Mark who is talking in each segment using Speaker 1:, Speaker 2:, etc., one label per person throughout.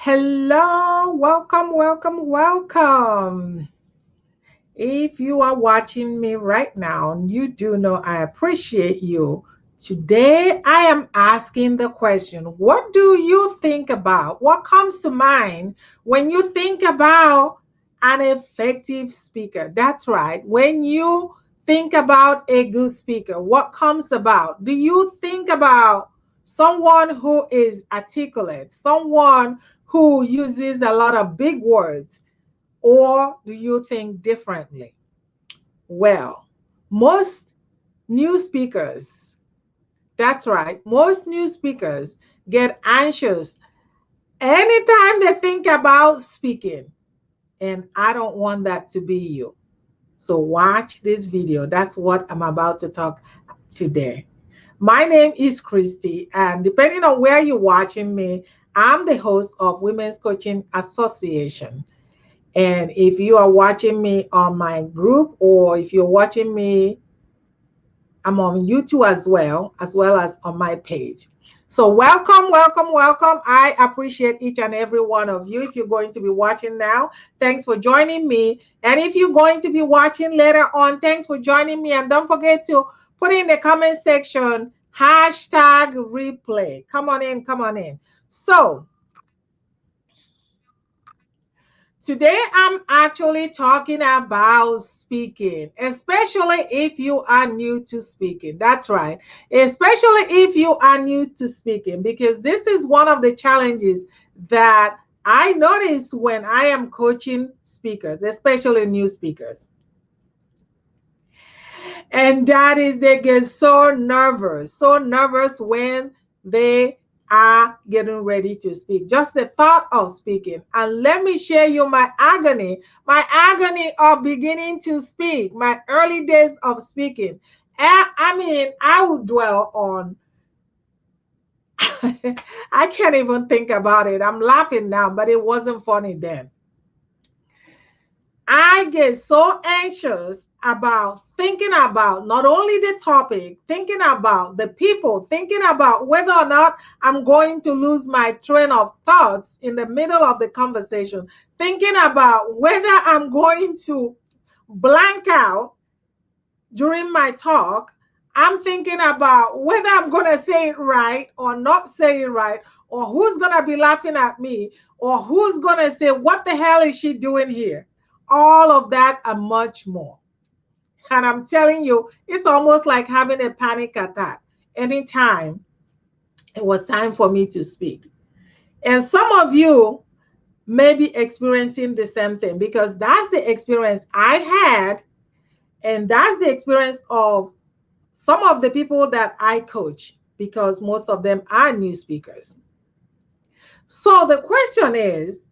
Speaker 1: Hello, welcome, welcome, welcome. If you are watching me right now, you do know I appreciate you. Today, I am asking the question, what do you think about? What comes to mind when you think about an effective speaker? That's right. When you think about a good speaker, what comes about? Do you think about someone who is articulate, someone who uses a lot of big words, or do you think differently? Well, most new speakers, that's right, most new speakers get anxious anytime they think about speaking. And I don't want that to be you. So watch this video. That's what I'm about to talk today. My name is Christy, and depending on where you're watching me, I'm the host of Women's Coaching Association. And if you are watching me on my group, or if you're watching me, I'm on YouTube as well as on my page. So welcome, welcome, welcome. I appreciate each and every one of you. If you're going to be watching now, thanks for joining me. And if you're going to be watching later on, thanks for joining me. And don't forget to put in the comment section, hashtag replay. Come on in, come on in. So today, I'm actually talking about speaking, especially if you are new to speaking. That's right. Especially if you are new to speaking, because this is one of the challenges that I notice when I am coaching speakers, especially new speakers. And that is they get so nervous when they are getting ready to speak. Just the thought of speaking. And let me share you my agony of beginning to speak, my early days of speaking. I mean, I would dwell on, I can't even think about it. I'm laughing now, but it wasn't funny then. I get so anxious about thinking about not only the topic, thinking about the people, thinking about whether or not I'm going to lose my train of thoughts in the middle of the conversation, thinking about whether I'm going to blank out during my talk. I'm thinking about whether I'm going to say it right or not say it right, or who's going to be laughing at me, or who's going to say, what the hell is she doing here? All of that and much more. And I'm telling you, it's almost like having a panic attack anytime it was time for me to speak. And some of you may be experiencing the same thing, because that's the experience I had, and that's the experience of some of the people that I coach, because most of them are new speakers. So the question is,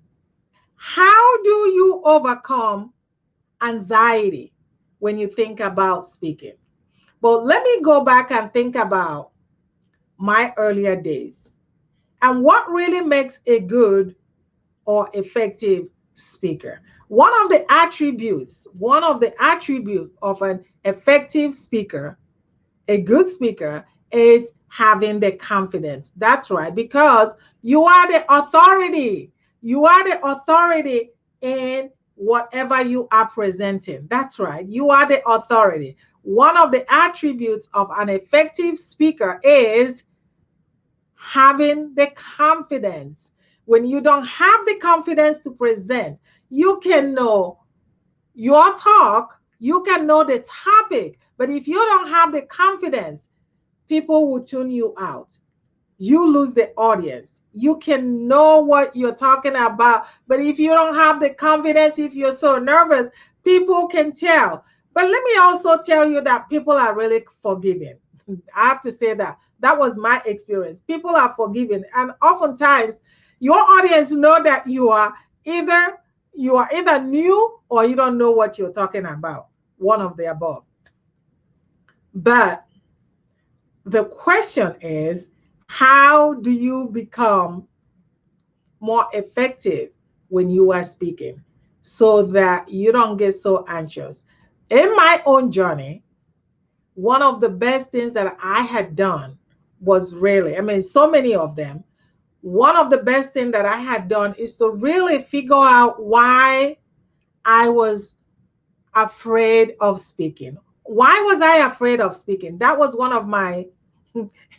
Speaker 1: how do you overcome anxiety when you think about speaking? But let me go back and think about my earlier days and what really makes a good or effective speaker. One of the attributes of an effective speaker, a good speaker, is having the confidence. That's right, because you are the authority. You are the authority in whatever you are presenting. That's right, you are the authority. One of the attributes of an effective speaker is having the confidence. When you don't have the confidence to present, you can know your talk, you can know the topic, but if you don't have the confidence, people will tune you out. You lose the audience. You can know what you're talking about, but if you don't have the confidence, if you're so nervous, people can tell. But let me also tell you that people are really forgiving. I have to say that. That was my experience. People are forgiving, and oftentimes your audience know that you are either new or you don't know what you're talking about. One of the above. But the question is, how do you become more effective when you are speaking so that you don't get so anxious? In my own journey, one of the best things that I had done was really, I mean, so many of them, one of the best things that I had done is to really figure out why I was afraid of speaking. Why was I afraid of speaking? That was one of my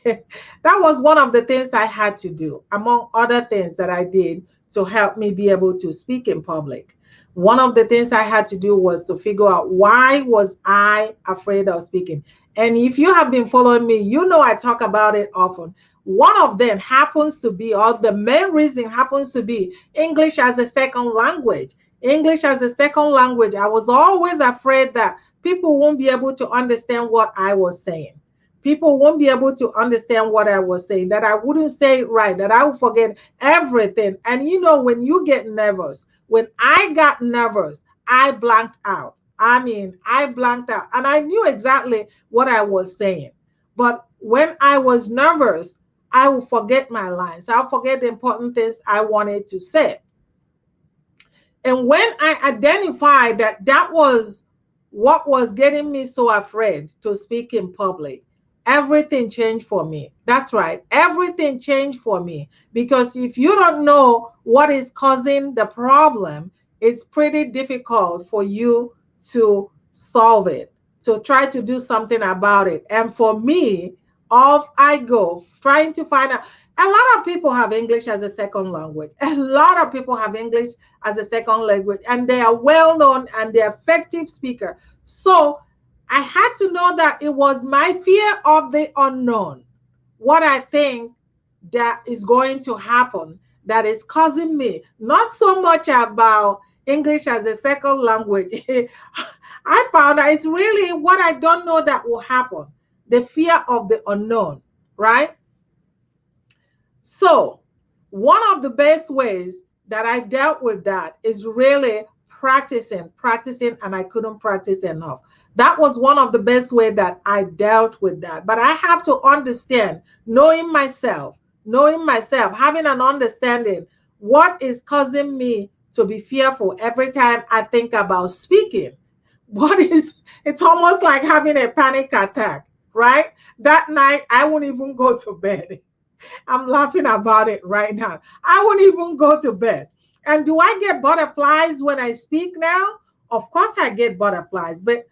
Speaker 1: that was one of the things I had to do, among other things that I did to help me be able to speak in public. One of the things I had to do was to figure out why was I afraid of speaking. And if you have been following me, you know I talk about it often. One of them happens to be, or the main reason happens to be, English as a second language. English as a second language. I was always afraid that people won't be able to understand what I was saying. People won't be able to understand what I was saying, that I wouldn't say it right, that I would forget everything. And you know, when you get nervous, when I got nervous, I blanked out. I mean, I blanked out and I knew exactly what I was saying. But when I was nervous, I would forget my lines. I'll forget the important things I wanted to say. And when I identified that that was what was getting me so afraid to speak in public, everything changed for me. That's right. Everything changed for me. Because if you don't know what is causing the problem, it's pretty difficult for you to solve it, to try to do something about it. And for me, off I go trying to find out. A lot of people have English as a second language. A lot of people have English as a second language, and they are well known and they're effective speaker. So I had to know that it was my fear of the unknown, what I think that is going to happen, that is causing me, not so much about English as a second language. I found that it's really what I don't know that will happen, the fear of the unknown, right? So, one of the best ways that I dealt with that is really practicing, and I couldn't practice enough. That was one of the best ways that I dealt with that. But I have to understand, knowing myself, having an understanding what is causing me to be fearful every time I think about speaking. It's almost like having a panic attack, right? That night, I won't even go to bed. I'm laughing about it right now. I won't even go to bed. And do I get butterflies when I speak now? Of course, I get butterflies, but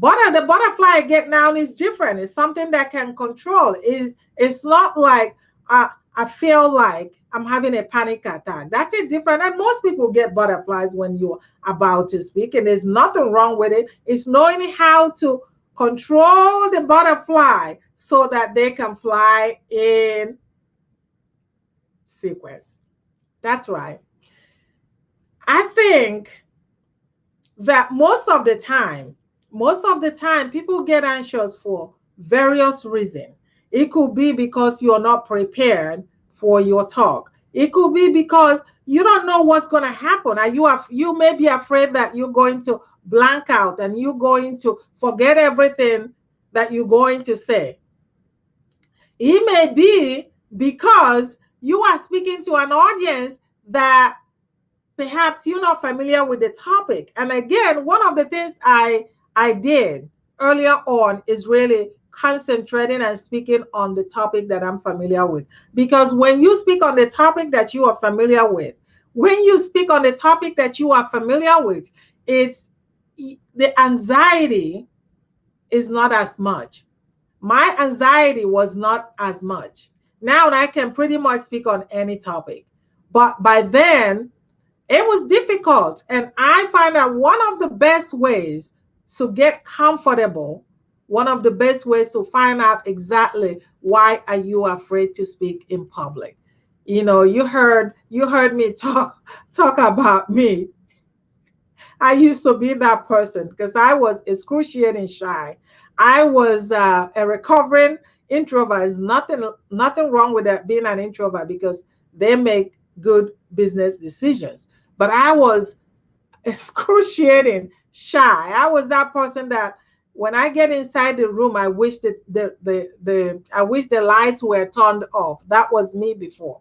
Speaker 1: the butterfly I get now is different. It's something that I can control. It's not like I feel like I'm having a panic attack. That's a different. And most people get butterflies when you're about to speak, and there's nothing wrong with it. It's knowing how to control the butterfly so that they can fly in sequence. That's right. I think that most of the time, people get anxious for various reasons. It could be because you're not prepared for your talk. It could be because you don't know what's going to happen. You may be afraid that you're going to blank out and you're going to forget everything that you're going to say. It may be because you are speaking to an audience that perhaps you're not familiar with the topic. And again, one of the things I did earlier on is really concentrating and speaking on the topic that I'm familiar with. Because when you speak on the topic that you are familiar with, it's the anxiety is not as much. My anxiety was not as much. Now I can pretty much speak on any topic. But by then, it was difficult. And I find that one of the best ways to get comfortable, one of the best ways to find out exactly why are you afraid to speak in public. You know, you heard me talk about me. I used to be that person because I was excruciating shy. I was a recovering introvert. There's nothing wrong with that, being an introvert, because they make good business decisions. But I was excruciating shy. I was that person that when I get inside the room, I wish that I wish the lights were turned off. That was me before.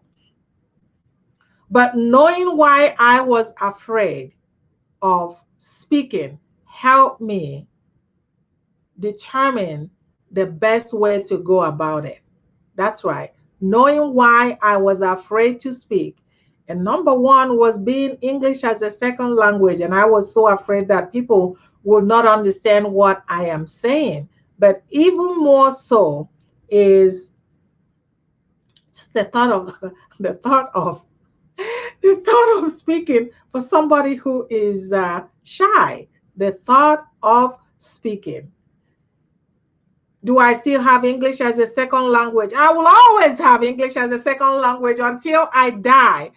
Speaker 1: But knowing why I was afraid of speaking helped me determine the best way to go about it. That's right. knowing why I was afraid to speak. And number one was being English as a second language. And I was so afraid that people would not understand what I am saying. But even more so is just the thought of the thought of the thought of speaking for somebody who is shy. The thought of speaking. Do I still have English as a second language? I will always have English as a second language until I die.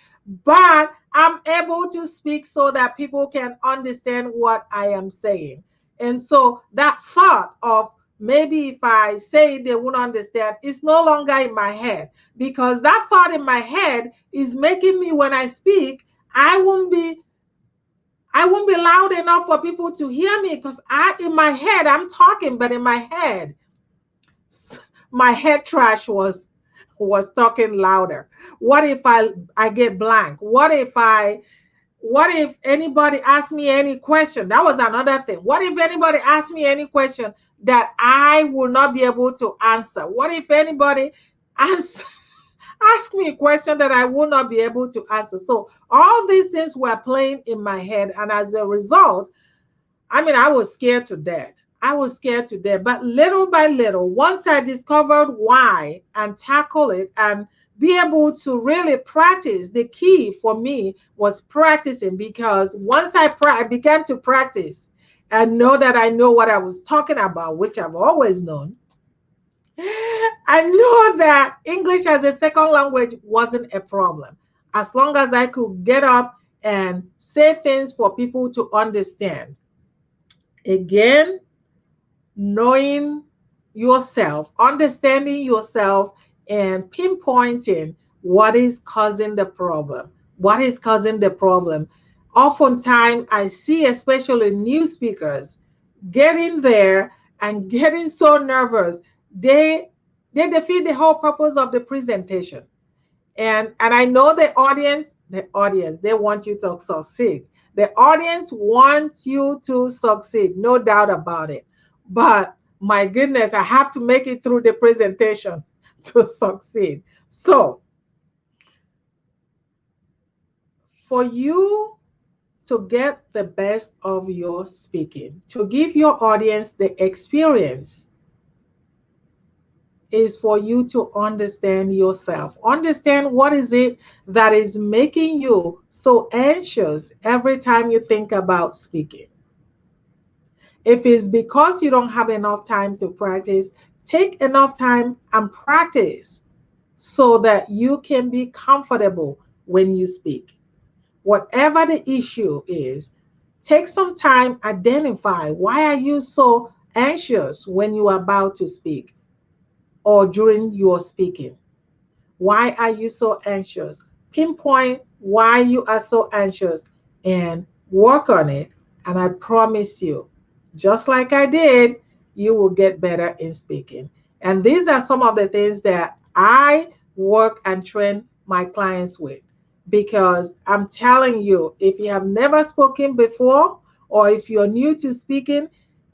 Speaker 1: But I'm able to speak so that people can understand what I am saying. And so that thought of maybe if I say it, they won't understand, is no longer in my head, because that thought in my head is making me, when I speak, I won't be loud enough for people to hear me, because in my head I'm talking, but in my head trash was talking louder. What if I get blank? What if anybody asks me any question? That was another thing. What if anybody asks me any question that I will not be able to answer? What if anybody asks ask me a question that I will not be able to answer? So all these things were playing in my head, and as a result, I mean, I was scared to death. I was scared to death. But little by little, once I discovered why and tackle it and be able to really practice, the key for me was practicing, because once I began to practice and know that I know what I was talking about, which I've always known, I knew that English as a second language wasn't a problem. As long as I could get up and say things for people to understand. Again, knowing yourself, understanding yourself, and pinpointing what is causing the problem. What is causing the problem? Oftentimes, I see, especially new speakers, getting there and getting so nervous, they defeat the whole purpose of the presentation. And I know the audience, they want you to succeed. The audience wants you to succeed, no doubt about it. But my goodness, I have to make it through the presentation to succeed. So for you to get the best of your speaking, to give your audience the experience, is for you to understand yourself. Understand what is it that is making you so anxious every time you think about speaking. If it's because you don't have enough time to practice, take enough time and practice so that you can be comfortable when you speak. Whatever the issue is, take some time, identify why are you so anxious when you are about to speak or during your speaking. Why are you so anxious? Pinpoint why you are so anxious and work on it. And I promise you, just like I did, you will get better in speaking. And these are some of the things that I work and train my clients with. Because I'm telling you, if you have never spoken before, or if you're new to speaking,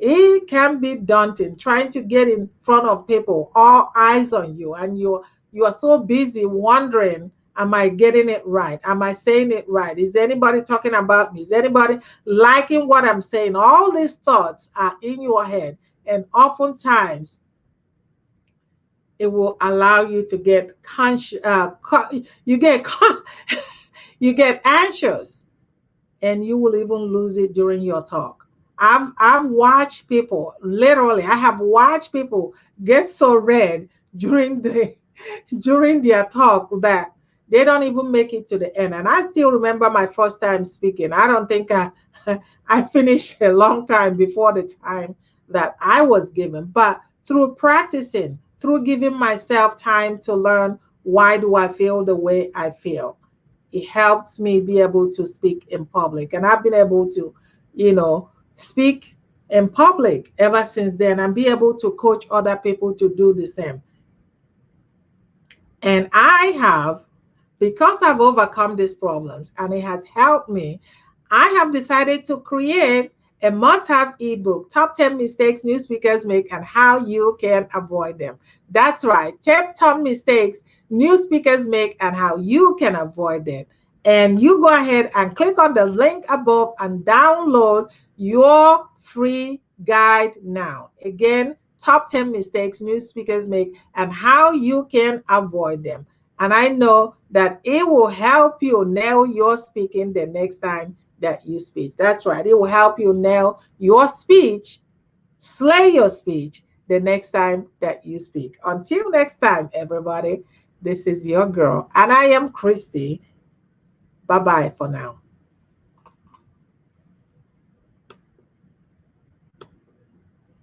Speaker 1: it can be daunting trying to get in front of people, all eyes on you, and you are so busy wondering, am I getting it right? Am I saying it right? Is anybody talking about me? Is anybody liking what I'm saying? All these thoughts are in your head, and oftentimes it will allow you to get you get you get anxious, and you will even lose it during your talk. I've watched people, literally, I have watched people get so red during their talk that they don't even make it to the end. And I still remember my first time speaking. I don't think I finished a long time before the time that I was given. But through practicing, through giving myself time to learn, why do I feel the way I feel, it helps me be able to speak in public. And I've been able to, speak in public ever since then, and be able to coach other people to do the same. And I have, because I've overcome these problems and it has helped me, I have decided to create a must-have ebook, Top 10 Mistakes New Speakers Make and How You Can Avoid Them. That's right, top 10 mistakes new speakers make and how you can avoid them. And you go ahead and click on the link above and download your free guide now. Again, top 10 mistakes new speakers make and how you can avoid them. And I know that it will help you nail your speaking the next time that you speak. That's right. It will help you nail your speech, slay your speech the next time that you speak. Until next time, everybody, this is your girl, and I am Christy. Bye bye for now.